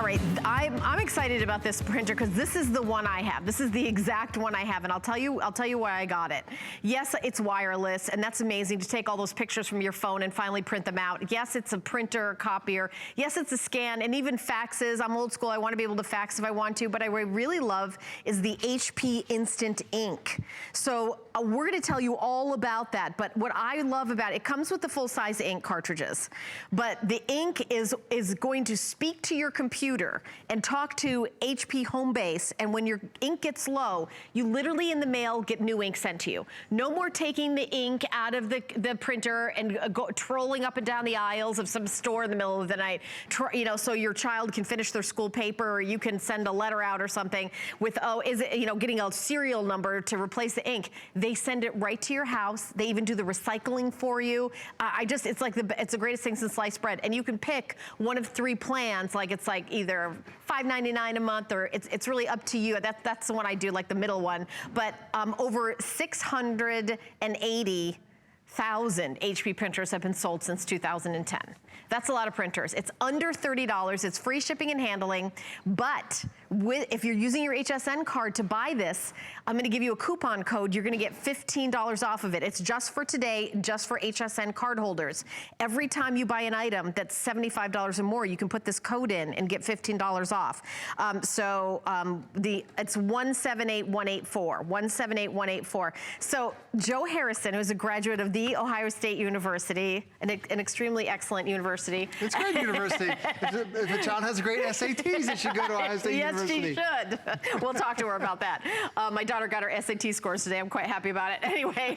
right, I'm excited about this printer because this is the one I have. This is the exact one I have, and I'll tell you why I got it. Yes, it's wireless, and that's amazing to take all those pictures from your phone and finally print them out. Yes, it's a printer, copier. Yes, it's a scan, and even faxes. I'm old school. I want to be able to fax if I want to, but what I really love is the HP Instant Ink. So we're going to tell you all about that, but what I love about it comes with the full-size ink cartridges, but the ink is going to speak to your computer and talk to HP Homebase, and when your ink gets low, you literally in the mail get new ink sent to you. No more taking the ink out of the printer and trolling up and down the aisles of some store in the middle of the night, you know, so your child can finish their school paper, or you can send a letter out or something with, oh, is it, you know, getting a serial number to replace the ink. They send it right to your house. They even do the recycling for you. It's like it's the greatest thing since sliced bread. And you can pick one of 3 plans, like it's like either $5.99 a month, or it's really up to you. That's the one I do, like the middle one. But over 680,000 HP printers have been sold since 2010. That's a lot of printers. It's under $30. It's free shipping and handling. But if you're using your HSN card to buy this, I'm going to give you a coupon code. You're going to get $15 off of it. It's just for today, just for HSN card holders. Every time you buy an item that's $75 or more, you can put this code in and get $15 off. It's 178184. 178184. So Joe Harrison, who's a graduate of the Ohio State University, an extremely excellent university. It's a great university. If a child has great SATs, it should go to Ohio State University. Yes, she should. We'll talk to her about that. My daughter got her SAT scores today. I'm quite happy about it. Anyway,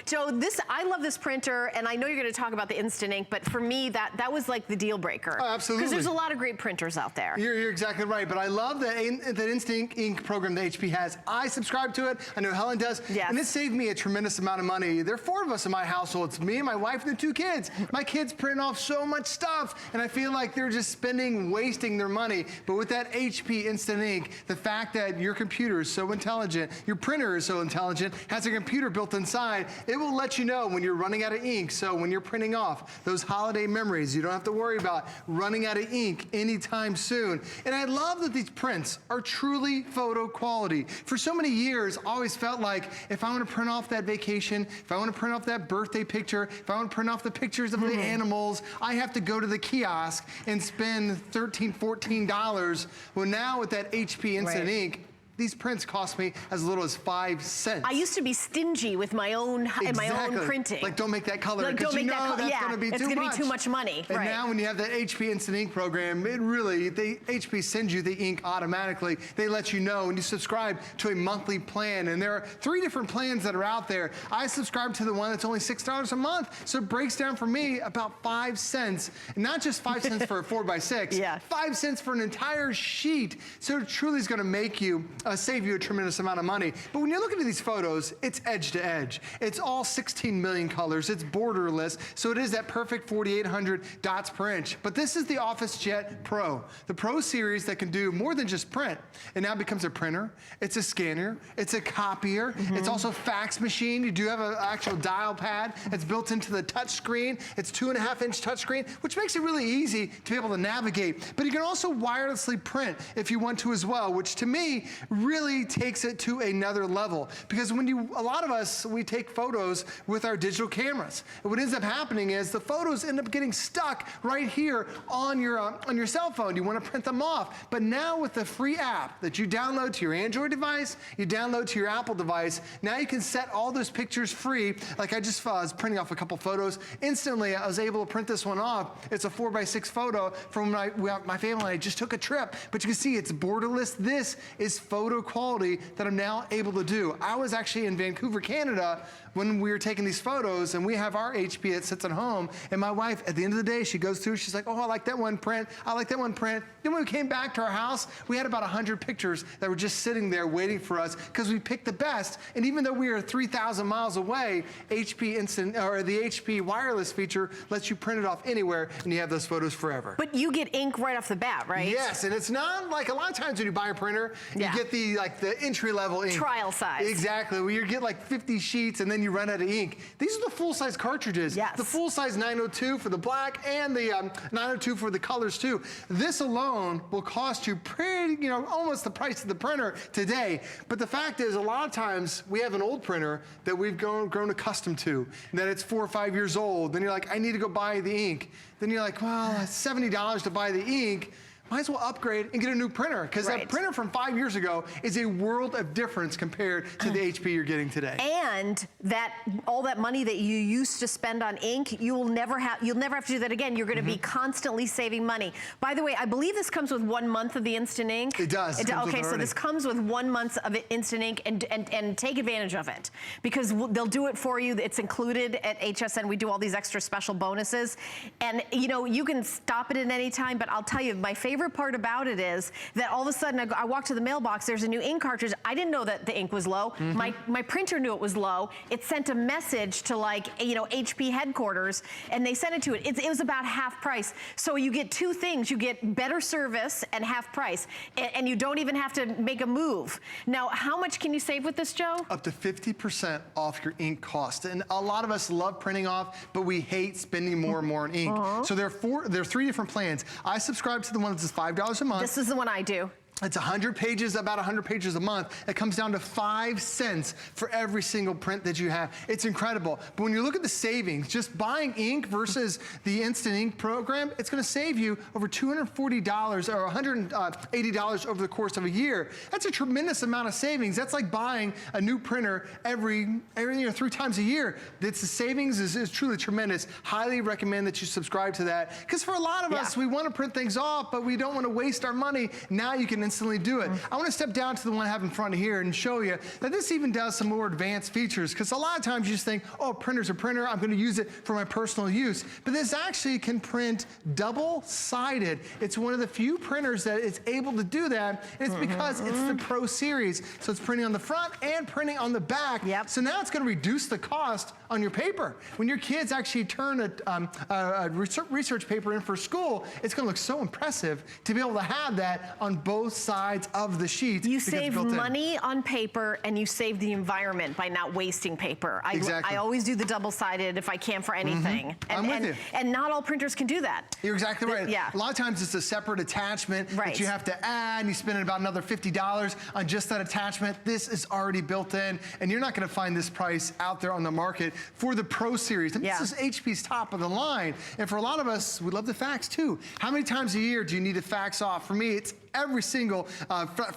Joe, I love this printer, and I know you're going to talk about the Instant Ink, but for me, that was like the deal breaker. Oh, absolutely. Because there's a lot of great printers out there. You're exactly right, but I love the Instant Ink program that HP has. I subscribe to it. I know Helen does. Yes. And it saved me a tremendous amount of money. There are 4 of us in my household. It's me and my wife and the 2 kids. My kids print off so much stuff, and I feel like they're just wasting their money. But with that HP Instant Ink, the fact that your computer is so intelligent, your printer is so intelligent, has a computer built inside, it will let you know when you're running out of ink. So when you're printing off those holiday memories, you don't have to worry about running out of ink anytime soon. And I love that these prints are truly photo quality. For so many years, I always felt like if I want to print off that vacation, if I want to print off that birthday picture, if I want to print off the pictures of the animals, I have to go to the kiosk and spend $13, $14. Well, now with that HP Instant Ink, these prints cost me as little as 5 cents. I used to be stingy with my own printing. Like, don't make that color, because you know that's going to be too much. It's going to be too much money. And now when you have that HP Instant Ink program, HP sends you the ink automatically. They let you know, and you subscribe to a monthly plan. And there are 3 different plans that are out there. I subscribe to the one that's only $6 a month. So it breaks down for me about 5 cents. And not just 5 cents for a 4x6, 5 cents for an entire sheet. So it truly is going to make you save you a tremendous amount of money. But when you're looking at these photos, it's edge to edge. It's all 16 million colors. It's borderless. So it is that perfect 4,800 dots per inch. But this is the Officejet Pro, the Pro series that can do more than just print. It now becomes a printer. It's a scanner. It's a copier. It's also a fax machine. You do have an actual dial pad. It's built into the touch screen. It's 2.5-inch touch screen, which makes it really easy to be able to navigate. But you can also wirelessly print if you want to as well, which to me really takes it to another level. Because a lot of us, we take photos with our digital cameras. And what ends up happening is the photos end up getting stuck right here on your cell phone. You want to print them off. But now with the free app that you download to your Android device, you download to your Apple device, now you can set all those pictures free. Like I just was printing off a couple photos. Instantly, I was able to print this one off. It's a 4x6 photo from my family and I just took a trip. But you can see it's borderless. This is photo quality that I'm now able to do. I was actually in Vancouver, Canada, when we were taking these photos, and we have our HP that sits at home, and my wife, at the end of the day, she goes through, she's like, oh, I like that one print, I like that one print. Then when we came back to our house, we had about 100 pictures that were just sitting there waiting for us, because we picked the best, and even though we are 3,000 miles away, HP Instant, or the HP wireless feature lets you print it off anywhere, and you have those photos forever. But you get ink right off the bat, right? Yes, and it's not like a lot of times when you buy a printer, you get get the entry-level ink. Trial size. Exactly, where you get like 50 sheets and then you run out of ink. These are the full-size cartridges. Yes. The full-size 902 for the black and the 902 for the colors too. This alone will cost you pretty, almost the price of the printer today. But the fact is, a lot of times we have an old printer that we've grown accustomed to, that it's 4 or 5 years old. Then you're like, I need to go buy the ink. Then you're like, well, it's $70 to buy the ink. Might as well upgrade and get a new printer, because that printer from 5 years ago is a world of difference compared to the HP you're getting today. And that all that money that you used to spend on ink, you'll never have to do that again. You're going to be constantly saving money. By the way, I believe this comes with 1 month of the instant ink. It does. Okay, so this comes with 1 month of instant ink, and take advantage of it, because they'll do it for you. It's included at HSN. We do all these extra special bonuses, and you can stop it at any time. But I'll tell you, my favorite part about it is that all of a sudden I walk to the mailbox, there's a new ink cartridge. I didn't know that the ink was low. My printer knew it was low. It sent a message to HP headquarters, and they sent it to it. It was about half price. So you get two things. You get better service and half price, and you don't even have to make a move. Now, how much can you save with this, Joe? Up to 50% off your ink cost. And a lot of us love printing off, but we hate spending more and more on ink. So there are 3 different plans. I subscribe to the one that's $5 a month. This is the one I do. It's 100 pages, about 100 pages a month. It comes down to 5 cents for every single print that you have. It's incredible. But when you look at the savings, just buying ink versus the Instant Ink program, it's going to save you over $240 or $180 over the course of a year. That's a tremendous amount of savings. That's like buying a new printer every 3 times a year. The savings is truly tremendous. Highly recommend that you subscribe to that, because for a lot of us, we want to print things off, but we don't want to waste our money. Now you can instantly do it. I want to step down to the one I have in front of here and show you that this even does some more advanced features, because a lot of times you just think, oh, printer's a printer, I'm going to use it for my personal use. But this actually can print double-sided. It's one of the few printers that is able to do that, and it's because it's the Pro Series. So it's printing on the front and printing on the back. So now it's going to reduce the cost on your paper. When your kids actually turn a research paper in for school, it's going to look so impressive to be able to have that on both sides of the sheet. You save money on paper, and you save the environment by not wasting paper. I always do the double-sided if I can for anything. I'm with you. And not all printers can do that. You're exactly right. A lot of times it's a separate attachment that you have to add, and you spend about another $50 on just that attachment. This is already built in, and you're not going to find this price out there on the market for the Pro Series. And this is HP's top of the line. And for a lot of us, we love the fax too. How many times a year do you need to fax off? For me, it's every single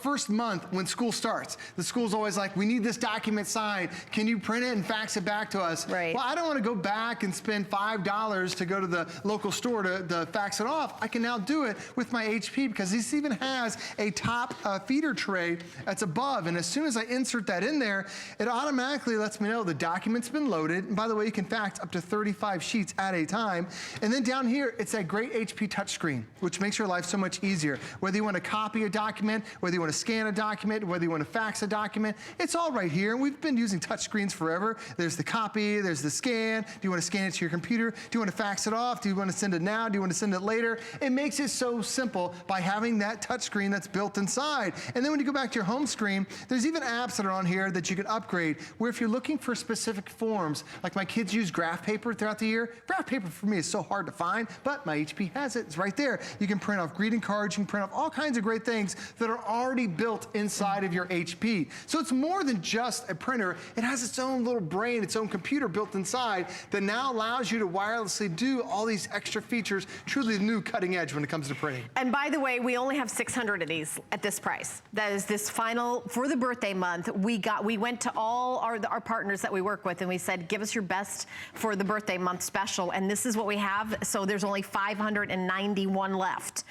first month when school starts. The school's always like, we need this document signed. Can you print it and fax it back to us? Well, I don't want to go back and spend $5 to go to the local store to fax it off. I can now do it with my HP, because this even has a top feeder tray that's above. And as soon as I insert that in there, it automatically lets me know the document's been loaded. And by the way, you can fax up to 35 sheets at a time. And then down here, it's that great HP touchscreen, which makes your life so much easier. Whether you want to copy a document, whether you want to scan a document, whether you want to fax a document, it's all right here. And we've been using touchscreens forever. There's the copy, there's the scan. Do you want to scan it to your computer? Do you want to fax it off? Do you want to send it now? Do you want to send it later? It makes it so simple by having that touchscreen that's built inside. And then when you go back to your home screen, there's even apps that are on here that you can upgrade, where if you're looking for specific forms, like my kids use graph paper throughout the year. Graph paper for me is so hard to find, but my HP has it. It's right there. You can print off greeting cards. You can print off all kinds of great things that are already built inside of your HP. So it's more than just a printer. It has its own little brain, its own computer built inside that now allows you to wirelessly do all these extra features, truly the new cutting edge when it comes to printing. And by the way, we only have 600 of these at this price. That is this final, for the birthday month, we went to all our partners that we work with, and we said, give us your best for the birthday month special. And this is what we have. So there's only 591 left.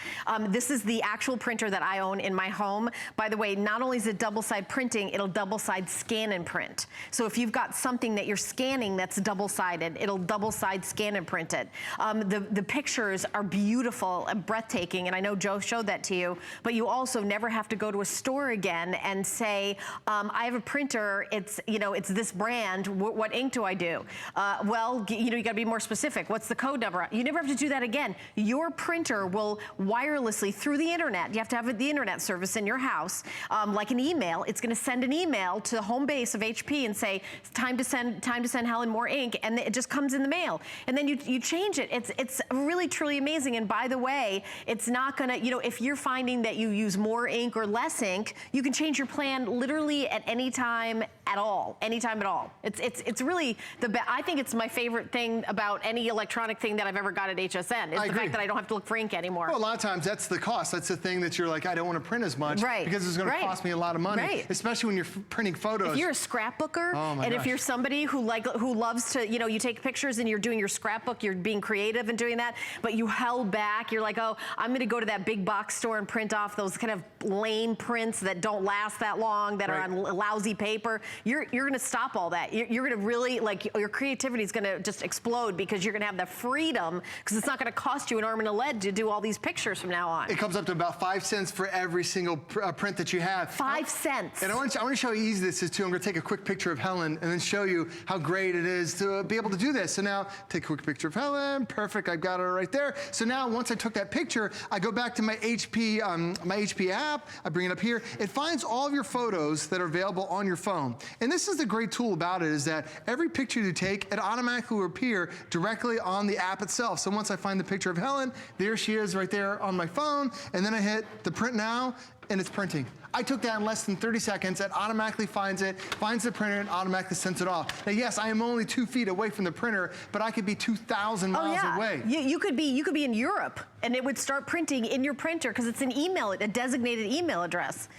This is the actual printer that I own in my home. By the way, not only is it double-side printing, it'll double-side scan and print. So if you've got something that you're scanning that's double-sided, it'll double-side scan and print it. The pictures are beautiful and breathtaking, and I know Joe showed that to you, but you also never have to go to a store again and say, I have a printer, it's this brand, what ink do I do? Well, you gotta be more specific. What's the code number? You never have to do that again. Your printer will wirelessly, through the internet, you have to have the internet service in your house, like an email. It's gonna send an email to the home base of HP and say, it's time to send Helen more ink, and it just comes in the mail. And then you change it. It's really, truly amazing. And by the way, it's not gonna, you know, if you're finding that you use more ink or less ink, you can change your plan literally at any time at all, anytime at all. It's really the best. I think it's my favorite thing about any electronic thing that I've ever got at HSN, is the fact that I don't have to look for ink anymore. Well, a lot of times that's the cost. That's the thing that you're like, I don't want to print as much because it's going to cost me a lot of money, especially when you're printing photos. If you're a scrapbooker, and if you're somebody who loves to, you know, you take pictures and you're doing your scrapbook, you're being creative and doing that, but you held back, you're like, oh, I'm going to go to that big box store and print off those kind of lame prints that don't last that long, that are on lousy paper. You're going to stop all that. You're going to really, like, your creativity is going to just explode, because you're going to have the freedom, because it's not going to cost you an arm and a leg to do all these pictures from now on. It comes up to about 5 cents for every single print that you have. 5 cents. And I want to show you how easy this is too. I'm going to take a quick picture of Helen and then show you how great it is to be able to do this. So now, take a quick picture of Helen. Perfect. I've got her right there. So now, once I took that picture, I go back to my HP app. I bring it up here. It finds all of your photos that are available on your phone. And this is the great tool about it, is that every picture you take, it automatically will appear directly on the app itself. So once I find the picture of Helen, there she is right there on my phone, and then I hit the print now, and it's printing. I took that in less than 30 seconds. It automatically finds it, finds the printer, and automatically sends it off. Now, yes, I am only 2 feet away from the printer, but I could be 2,000 miles away. You could be in Europe, and it would start printing in your printer, because it's an email, a designated email address.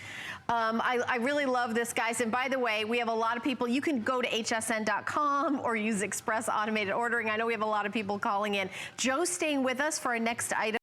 I really love this, guys. And by the way, we have a lot of people. You can go to hsn.com or use Express Automated Ordering. I know we have a lot of people calling in. Joe's staying with us for our next item.